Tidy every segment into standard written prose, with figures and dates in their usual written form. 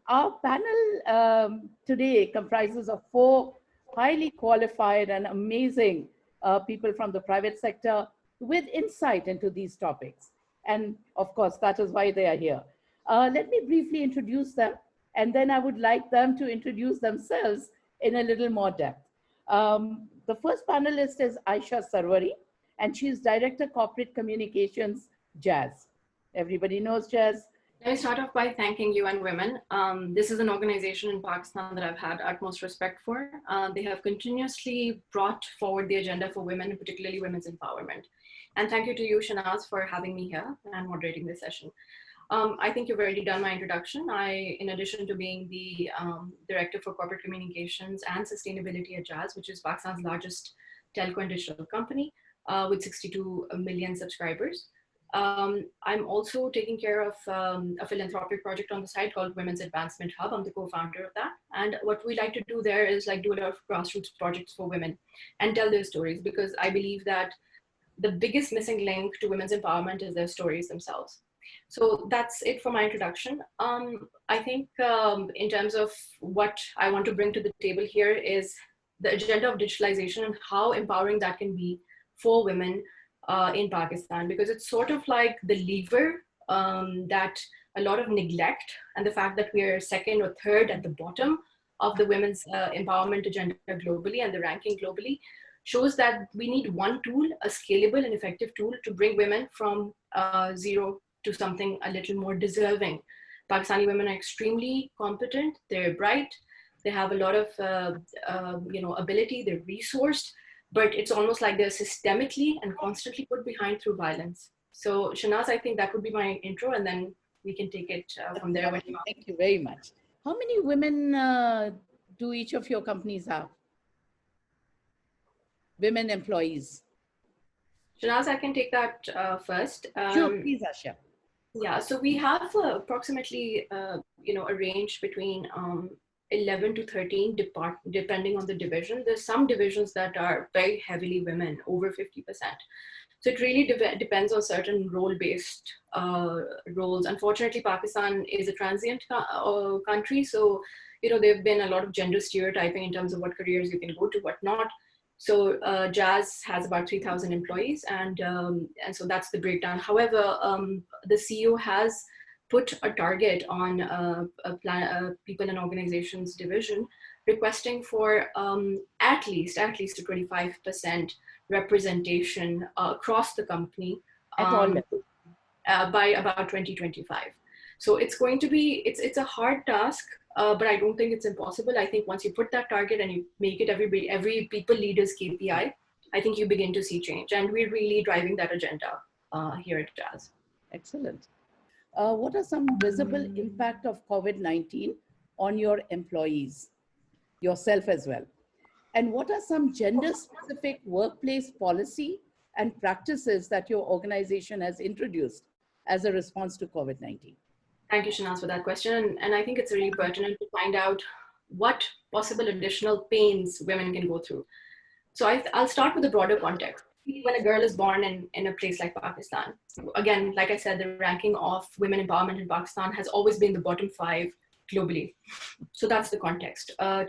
Our panel today comprises of four highly qualified and amazing people from the private sector with insight into these topics. And of course, that is why they are here. Let me briefly introduce them, and then I would like them to introduce themselves in a little more depth. The first panelist is Aisha Sarwari, and she is Director Corporate Communications, Jazz. Everybody knows Jazz. Let me start off by thanking UN Women. This is an organization in Pakistan that I've had utmost respect for. They have continuously brought forward the agenda for women, and particularly women's empowerment. And thank you to you, Shanaz, for having me here and moderating this session. I think you've already done my introduction. In addition to being the Director for Corporate Communications and Sustainability at Jazz, which is Pakistan's largest telco and digital company with 62 million subscribers, I'm also taking care of a philanthropic project on the side called Women's Advancement Hub. I'm the co-founder of that. And what we like to do there is like do a lot of grassroots projects for women and tell their stories, because I believe that the biggest missing link to women's empowerment is their stories themselves. So that's it for my introduction. I think in terms of what I want to bring to the table here is the agenda of digitalization and how empowering that can be for women in Pakistan, because it's sort of like the lever that a lot of neglect, and the fact that we are second or third at the bottom of the women's empowerment agenda globally and the ranking globally, shows that we need one tool, a scalable and effective tool, to bring women from zero to something a little more deserving. Pakistani women are extremely competent, they're bright, they have a lot of ability, they're resourced, but it's almost like they're systemically and constantly put behind through violence. So Shanaz, I think that would be my intro, and then we can take it from there. Thank you very much. How many women do each of your companies have? Women employees. Shanaz, I can take that first. Sure, please, Asha. Yeah, so we have approximately, a range between 11 to 13, depending on the division. There's some divisions that are very heavily women, over 50%. So it really depends on certain role-based roles. Unfortunately, Pakistan is a transient country. So, there have been a lot of gender stereotyping in terms of what careers you can go to, what not. So Jazz has about 3,000 employees, and so that's the breakdown. However, the CEO has put a target on people and organizations division, requesting for at least a 25% representation across the company by about 2025. So it's going to be, it's a hard task, but I don't think it's impossible. I think once you put that target and you make it every people leader's KPI, I think you begin to see change. And we're really driving that agenda here at Jazz. Excellent. What are some visible impact of COVID-19 on your employees, yourself as well? And what are some gender-specific workplace policy and practices that your organization has introduced as a response to COVID-19? Thank you, Shanaz, for that question. And I think it's really pertinent to find out what possible additional pains women can go through. So I'll start with the broader context. When a girl is born in a place like Pakistan, again, like I said, the ranking of women empowerment in Pakistan has always been the bottom 5 globally. So that's the context. A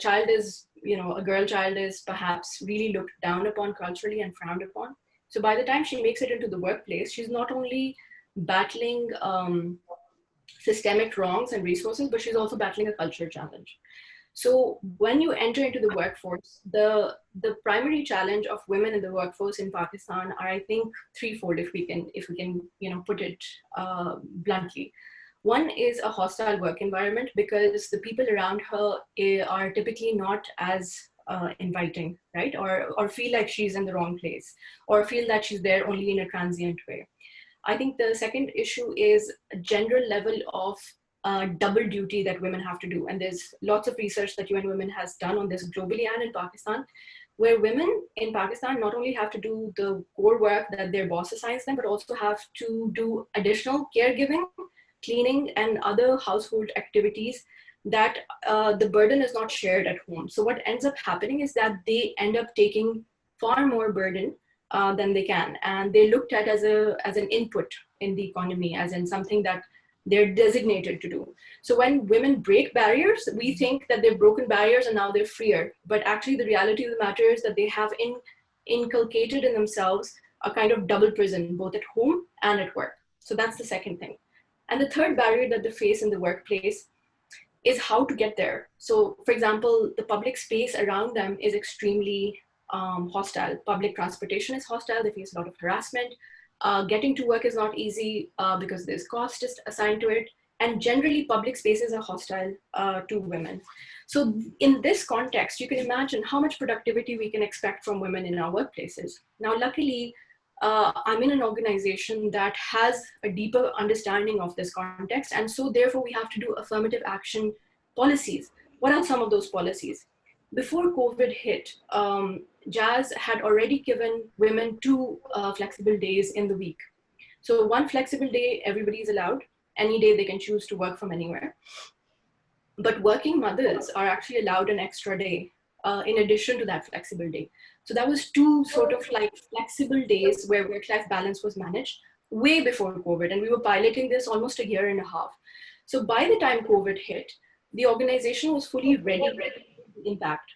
girl child is perhaps really looked down upon culturally and frowned upon. So by the time she makes it into the workplace, she's not only battling systemic wrongs and resources, but she's also battling a cultural challenge. So when you enter into the workforce, the primary challenge of women in the workforce in Pakistan are, I think, threefold, if we can put it bluntly. One is a hostile work environment, because the people around her are typically not as inviting, right? Or feel like she's in the wrong place, or feel that she's there only in a transient way. I think the second issue is a general level of double duty that women have to do. And there's lots of research that UN Women has done on this globally and in Pakistan, where women in Pakistan not only have to do the core work that their boss assigns them, but also have to do additional caregiving, cleaning, and other household activities that the burden is not shared at home. So what ends up happening is that they end up taking far more burden than they can. And they looked at as an input in the economy, as in something that they're designated to do. So when women break barriers, we think that they've broken barriers and now they're freer. But actually the reality of the matter is that they have inculcated in themselves a kind of double prison, both at home and at work. So that's the second thing. And the third barrier that they face in the workplace is how to get there. So for example, the public space around them is extremely hostile. Public transportation is hostile. They face a lot of harassment. Getting to work is not easy because there's cost assigned to it. And generally public spaces are hostile to women. So in this context, you can imagine how much productivity we can expect from women in our workplaces. Now, luckily, I'm in an organization that has a deeper understanding of this context. And so therefore we have to do affirmative action policies. What are some of those policies? Before COVID hit, Jazz had already given women 2 flexible days in the week. So 1 flexible day, everybody is allowed. Any day they can choose to work from anywhere. But working mothers are actually allowed an extra day in addition to that flexible day. So that was 2 sort of like flexible days where work-life balance was managed way before COVID. And we were piloting this almost a year and a half. So by the time COVID hit, the organization was fully ready to impact.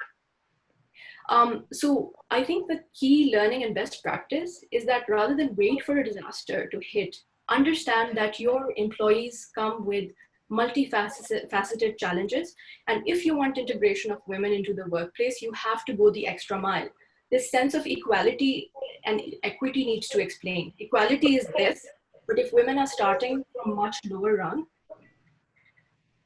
So I think the key learning and best practice is that rather than wait for a disaster to hit, understand that your employees come with multifaceted challenges. And if you want integration of women into the workplace, you have to go the extra mile. This sense of equality and equity needs to explain. Equality is this, but if women are starting from much lower rung,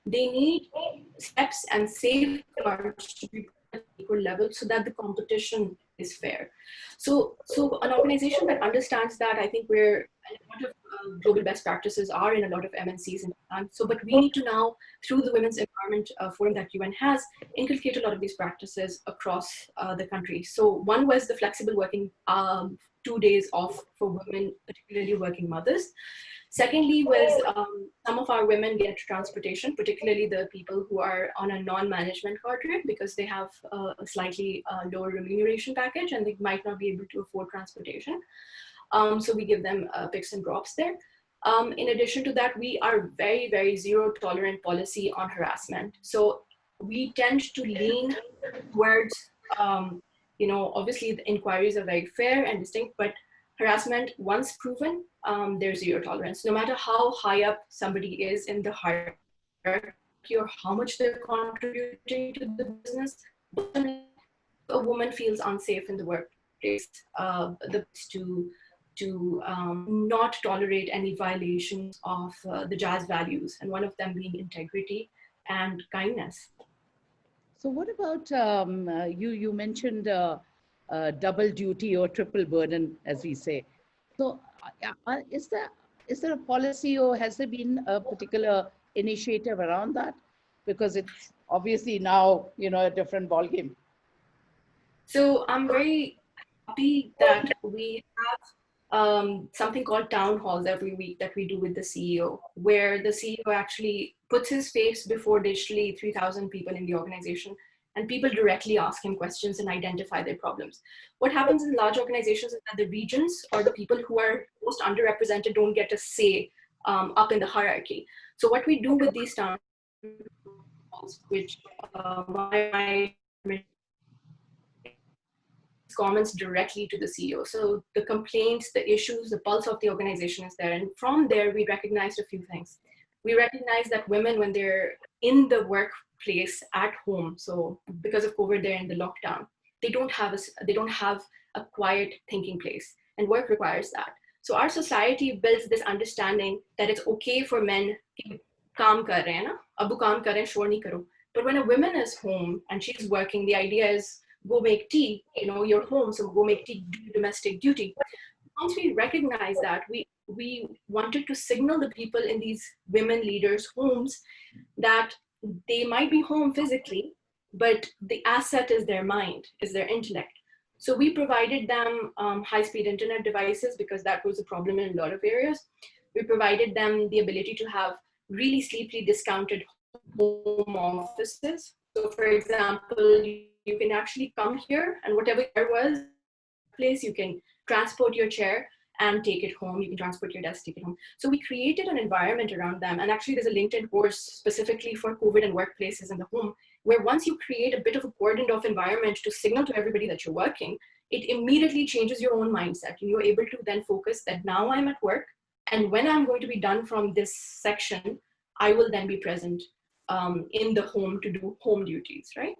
they need steps and safeguards to be at equal level so that the competition is fair. So an organization that understands that, I think where a lot of global best practices are in a lot of MNCs. But we need to now, through the Women's Empowerment Forum that UN has, inculcate a lot of these practices across the country. So one was the flexible working 2 days off for women, particularly working mothers. Secondly was some of our women get transportation, particularly the people who are on a non-management cadre, because they have a slightly lower remuneration package and they might not be able to afford transportation. So we give them picks and drops there. In addition to that, we are very, very zero tolerant policy on harassment. So we tend to lean towards, obviously the inquiries are very fair and distinct, but harassment, once proven, there's zero tolerance. No matter how high up somebody is in the hierarchy or how much they're contributing to the business, a woman feels unsafe in the workplace, to not tolerate any violations of the Jazz values, and one of them being integrity and kindness. So what about, you mentioned double duty or triple burden, as we say. So is there a policy, or has there been a particular initiative around that? Because it's obviously now, a different ballgame. So I'm very happy that we have something called town halls every week that we do with the CEO, where the CEO actually puts his face before digitally 3,000 people in the organization, and people directly ask him questions and identify their problems. What happens in large organizations is that the regions or the people who are most underrepresented don't get a say up in the hierarchy. So what we do with these town halls, which my comments directly to the CEO. So the complaints, the issues, the pulse of the organization is there. And from there, we recognized a few things. We recognize that women, when they're in the workplace at home, so because of COVID, they're in the lockdown, they don't have a quiet thinking place, and work requires that. So our society builds this understanding that it's okay for men to kaam kar rahe hain na, abu kaam kar rahe hain, shor nahi karo. But when a woman is home and she's working, the idea is go make tea, you're home, so go make tea, do domestic duty. Once we recognize that, we wanted to signal the people in these women leaders' homes that they might be home physically, but the asset is their mind, is their intellect. So we provided them high-speed internet devices because that was a problem in a lot of areas. We provided them the ability to have really steeply discounted home offices. So for example, you can actually come here, and whatever there was place, you can transport your chair and take it home. You can transport your desk, take it home. So we created an environment around them. And actually there's a LinkedIn course specifically for COVID and workplaces in the home, where once you create a bit of a cordoned off environment to signal to everybody that you're working, it immediately changes your own mindset. You're able to then focus that now I'm at work, and when I'm going to be done from this section, I will then be present in the home to do home duties, right?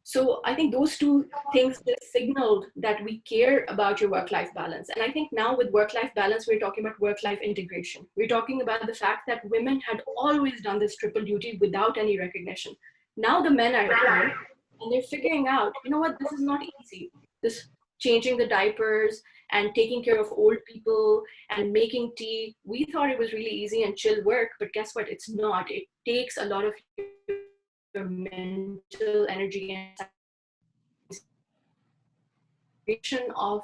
So I think those two things just signaled that we care about your work-life balance. And I think now with work-life balance, we're talking about work-life integration. We're talking about the fact that women had always done this triple duty without any recognition. Now the men are at home and they're figuring out, you know what, this is not easy. This changing the diapers and taking care of old people and making tea. We thought it was really easy and chill work, but guess what? It's not. It takes a lot of your mental energy and of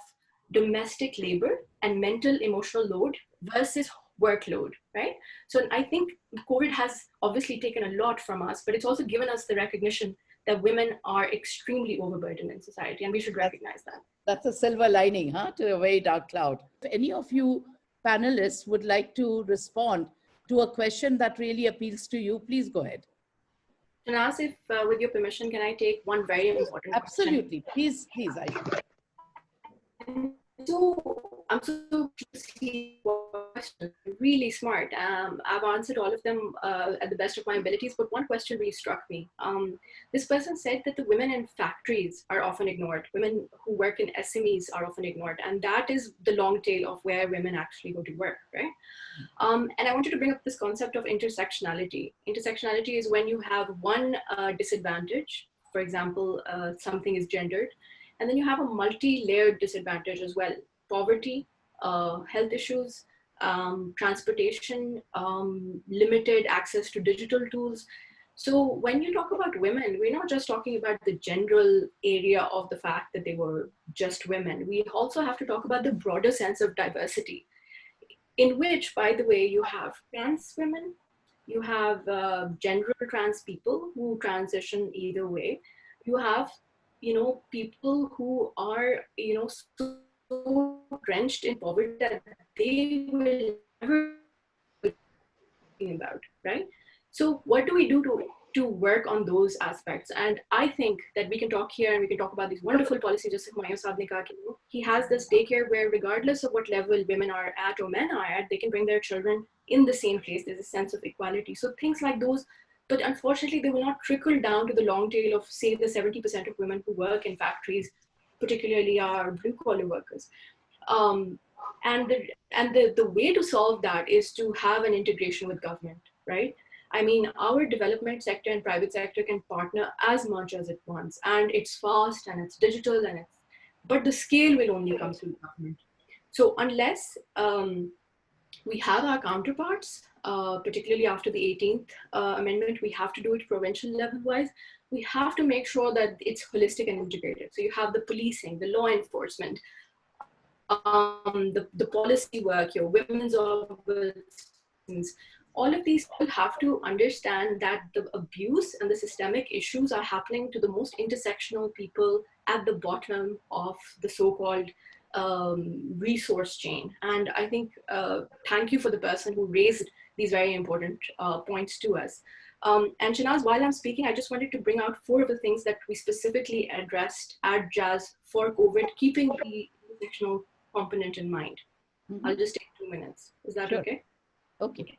domestic labor and mental emotional load versus workload, right? So I think COVID has obviously taken a lot from us, but it's also given us the recognition that women are extremely overburdened in society, and we should recognize that. That's a silver lining, huh, to a very dark cloud. If any of you panelists would like to respond to a question that really appeals to you, please go ahead. Shanaz, if with your permission, can I take one very important Absolutely. question? Please, Aisha. So I'm so really smart. I've answered all of them at the best of my abilities, but one question really struck me. This person said that the women in factories are often ignored. Women who work in SMEs are often ignored, and that is the long tail of where women actually go to work, right? And I wanted to bring up this concept of intersectionality. Intersectionality is when you have one disadvantage, for example, something is gendered, and then you have a multi-layered disadvantage as well. Poverty, health issues, transportation, limited access to digital tools. So when you talk about women, we're not just talking about the general area of the fact that they were just women. We also have to talk about the broader sense of diversity, in which, by the way, you have trans women, you have gender trans people who transition either way. You have people who are, so drenched in poverty that they will never be about, right? So what do we do to work on those aspects? And I think that we can talk here and we can talk about these wonderful policies, just like Humayun Saab ne kaha, he has this daycare where regardless of what level women are at or men are at, they can bring their children in the same place. There's a sense of equality. So things like those, but unfortunately, they will not trickle down to the long tail of, say, the 70% of women who work in factories, particularly our blue-collar workers. And the way to solve that is to have an integration with government, right? I mean, our development sector and private sector can partner as much as it wants, and it's fast and it's digital, but the scale will only come through government. So unless we have our counterparts, particularly after the 18th amendment, we have to do it provincial level wise. We have to make sure that it's holistic and integrated. So you have the policing, the law enforcement, the policy work, your women's organizations. All of these people have to understand that the abuse and the systemic issues are happening to the most intersectional people at the bottom of the so-called resource chain. And I think, thank you for the person who raised these very important points to us. And Shanaz, while I'm speaking, I just wanted to bring out 4 of the things that we specifically addressed at Jazz for COVID, keeping the intersectional component in mind. Mm-hmm. I'll just take 2 minutes. Is that sure. Okay? Okay.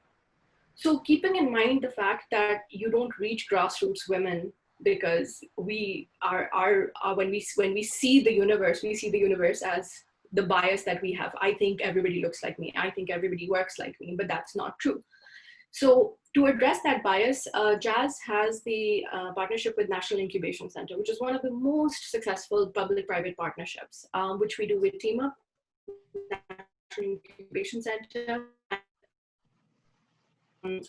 So keeping in mind the fact that you don't reach grassroots women because we are when we see the universe, we see the universe as the bias that we have. I think everybody looks like me. I think everybody works like me, but that's not true. So to address that bias, Jazz has the partnership with National Incubation Center, which is one of the most successful public-private partnerships, which we do with Team Up, National Incubation Center,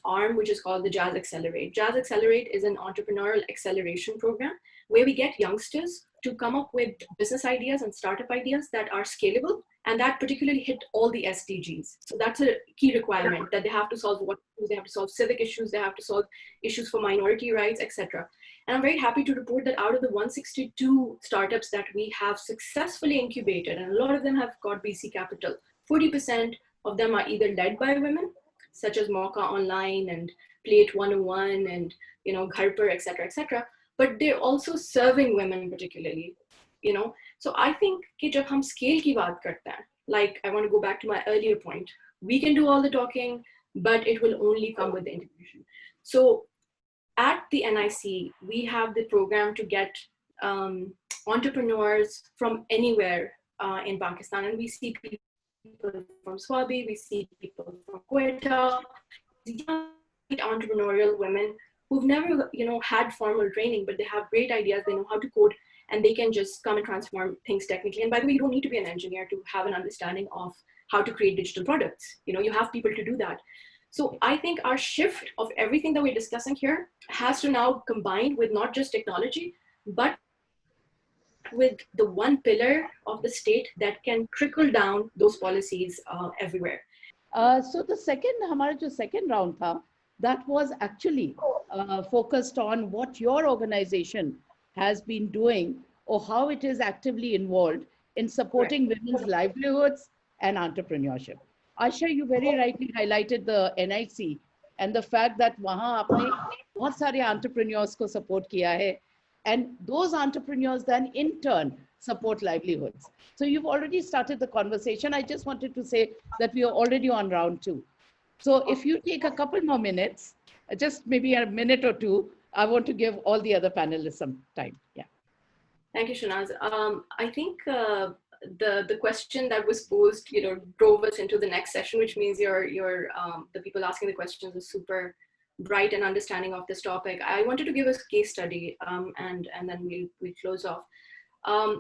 arm, which is called the Jazz Accelerate. Jazz Accelerate is an entrepreneurial acceleration program where we get youngsters to come up with business ideas and startup ideas that are scalable and that particularly hit all the SDGs. So that's a key requirement, that they have to solve what issues, they have to solve civic issues, they have to solve issues for minority rights, etc. And I'm very happy to report that out of the 162 startups that we have successfully incubated, and a lot of them have got VC capital, 40% of them are either led by women, such as Mauka Online and Plate 101 and, you know, Ghar Par, etc., but they're also serving women particularly, you know. So I think कि जब हम scale की बात करते हैं, like I want to go back to my earlier point, we can do all the talking, but it will only come with the integration. So at the NIC, we have the program to get entrepreneurs from anywhere in Pakistan, and we see people from Swabi, we see people from Quetta, young entrepreneurial women who've never, you know, had formal training, but they have great ideas, they know how to code, and they can just come and transform things technically. And by the way, you don't need to be an engineer to have an understanding of how to create digital products. You know, you have people to do that. So I think our shift of everything that we're discussing here has to now combine with not just technology, but with the one pillar of the state that can trickle down those policies everywhere. So the second round tha, that was actually focused on what your organization has been doing or how it is actively involved in supporting women's livelihoods and entrepreneurship. Aisha, you very rightly highlighted the NIC and the fact that wahan aapne bahut sare entrepreneurs ko support kiya hai, and those entrepreneurs then in turn support livelihoods. So you've already started the conversation. I just wanted to say that we are already on round 2. So if you take a couple more minutes, just maybe a minute or two, I want to give all the other panelists some time. Yeah. Thank you, Shanaz. I think the question that was posed, you know, drove us into the next session, which means the people asking the questions are super bright and understanding of this topic. I wanted to give a case study, and then we'll close off.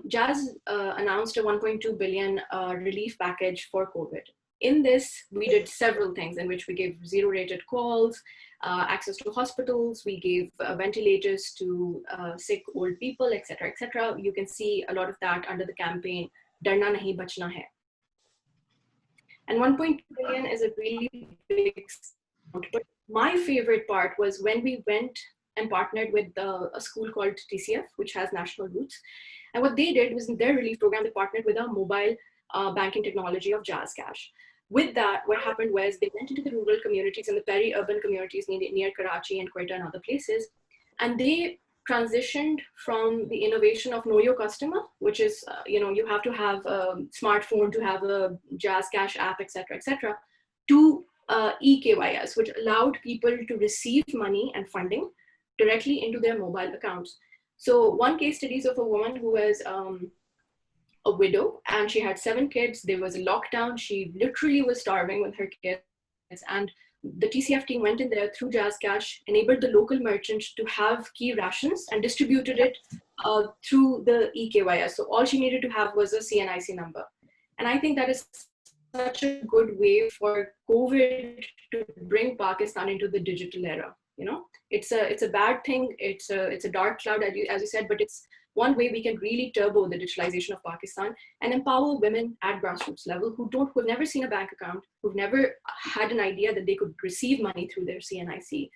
Jazz announced a 1.2 billion relief package for COVID. In this, we did several things in which we gave zero-rated calls, access to hospitals, we gave ventilators to sick old people, etc., etc. You can see a lot of that under the campaign, Darna Nahi Bachna Hai. And 1.2 billion is a really big amount. But my favorite part was when we went and partnered with a school called TCF, which has national roots. And what they did was in their relief program, they partnered with a mobile banking technology of Jazz Cash. With that, what happened was they went into the rural communities and the peri-urban communities near Karachi and Quetta and other places, and they transitioned from the innovation of know your customer, which is, you know, you have to have a smartphone to have a Jazz Cash app, etc., to eKYS, which allowed people to receive money and funding directly into their mobile accounts. So one case study is of a woman who was a widow, and she had 7 kids. There was a lockdown. She literally was starving with her kids. And the TCF team went in there through Jazz Cash, enabled the local merchants to have key rations and distributed it through the eKYS. So all she needed to have was a CNIC number. And I think that is such a good way for COVID to bring Pakistan into the digital era. You know, it's a bad thing. It's a dark cloud, as you said, but it's one way we can really turbo the digitalization of Pakistan and empower women at grassroots level who've never seen a bank account, who've never had an idea that they could receive money through their CNIC,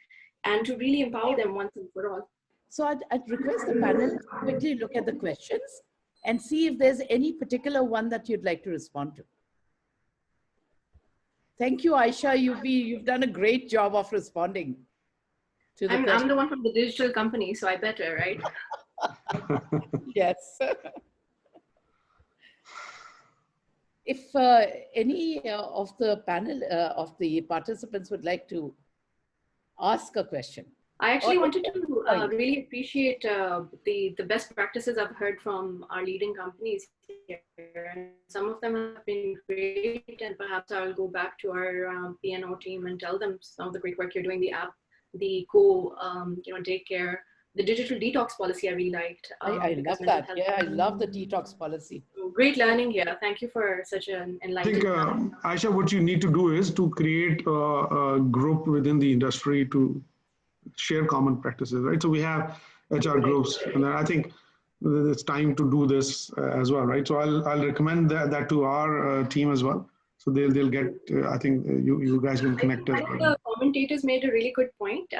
and to really empower them once and for all. So I'd request the panel to quickly look at the questions and see if there's any particular one that you'd like to respond to. Thank you, Aisha. You've done a great job of responding to the I'm the one from the digital company, so I better, right? Yes. If any of the panel, of the participants would like to ask a question. I actually wanted to really appreciate the best practices I've heard from our leading companies here. And some of them have been great, and perhaps I'll go back to our P&O team and tell them some of the great work you're doing, the app, the daycare, the digital detox policy I really liked. I love that. Yeah, I love the detox policy. Great learning here. Thank you for such an enlightening. I think, Aisha, what you need to do is to create a group within the industry to share common practices, right? So we have HR groups, and I think it's time to do this as well, right? So I'll recommend that to our team as well. So they'll get, I think you guys will connect as well. The commentators made a really good point.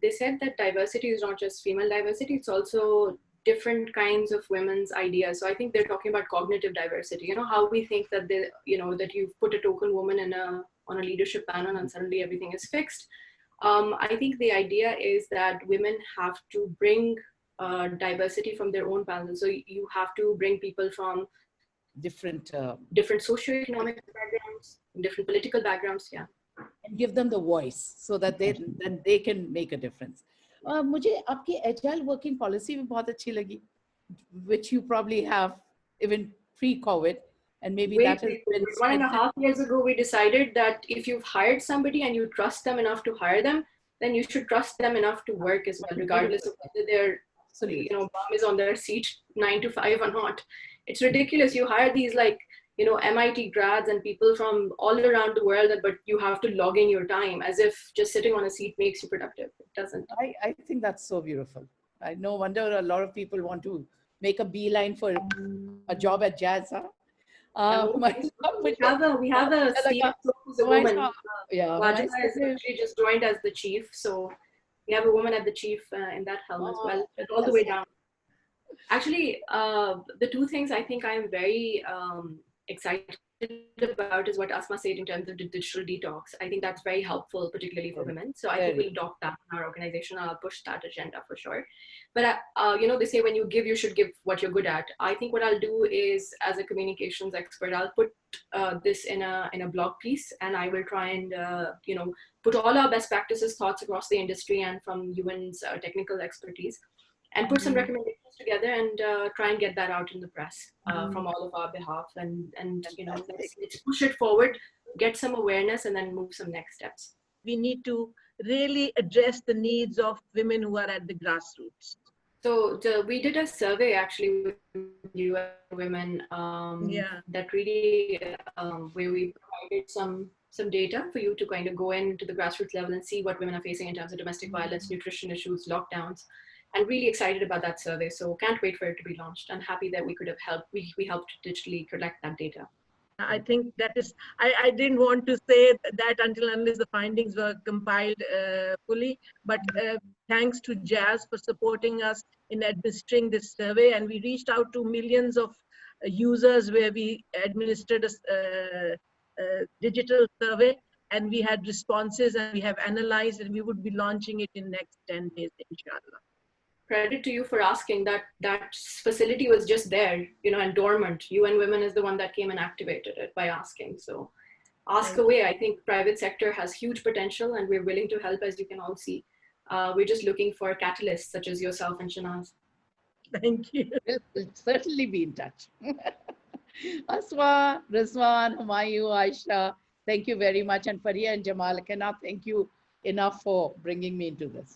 They said that diversity is not just female diversity, it's also different kinds of women's ideas. So I think they're talking about cognitive diversity. You know, how we think that they, you know, that you've put a token woman in on a leadership panel and suddenly everything is fixed. I think the idea is that women have to bring diversity from their own panel. So you have to bring people from different socio-economic backgrounds, different political backgrounds, yeah. And give them the voice so that they can make a difference. मुझे आपकी agile working policy भी बहुत अच्छी लगी, which you probably have even pre-COVID, and maybe that has been 1.5 years ago. We decided that if you've hired somebody and you trust them enough to hire them, then you should trust them enough to work as well, regardless of whether their bum is on their seat 9 to 5 or not. It's ridiculous. You hire these MIT grads and people from all around the world, but you have to log in your time as if just sitting on a seat makes you productive. It doesn't. I think that's so beautiful. No wonder a lot of people want to make a beeline for a job at Jazz. Huh? We have a CFO who's a woman. Wajida is actually just joined as the chief, so we have a woman at the chief in that helm as well, all the way down. Actually, the two things I think I'm very excited about is what Asma said in terms of the digital detox. I think that's very helpful, particularly for women. So I think we'll adopt that in our organization. I'll push that agenda for sure. But they say when you give, you should give what you're good at. I think what I'll do is, as a communications expert, I'll put this in a blog piece, and I will try and put all our best practices, thoughts across the industry and from UN's technical expertise, and put some recommendations together and try and get that out in the press from all of our behalf, and let's push it forward, get some awareness, and then move some next steps. We need to really address the needs of women who are at the grassroots. So we did a survey actually with UN women that really where we provided some data for you to kind of go into the grassroots level and see what women are facing in terms of domestic violence, nutrition issues, lockdowns. And really excited about that survey. So can't wait for it to be launched. I'm happy that we could have helped. We helped digitally collect that data. I think that is, I didn't want to say that until unless the findings were compiled fully, but thanks to Jazz for supporting us in administering this survey. And we reached out to millions of users where we administered a digital survey, and we had responses, and we have analyzed, and we would be launching it in next 10 days, inshallah. Credit to you for asking. That facility was just there, and dormant. UN Women is the one that came and activated it by asking. So ask away. I think private sector has huge potential, and we're willing to help, as you can all see. We're just looking for catalysts such as yourself and Shanaz. Thank you. We'll certainly be in touch. Asma, Rizwan, Humayu, Aisha, thank you very much. And Faria and Jamal, I cannot thank you enough for bringing me into this.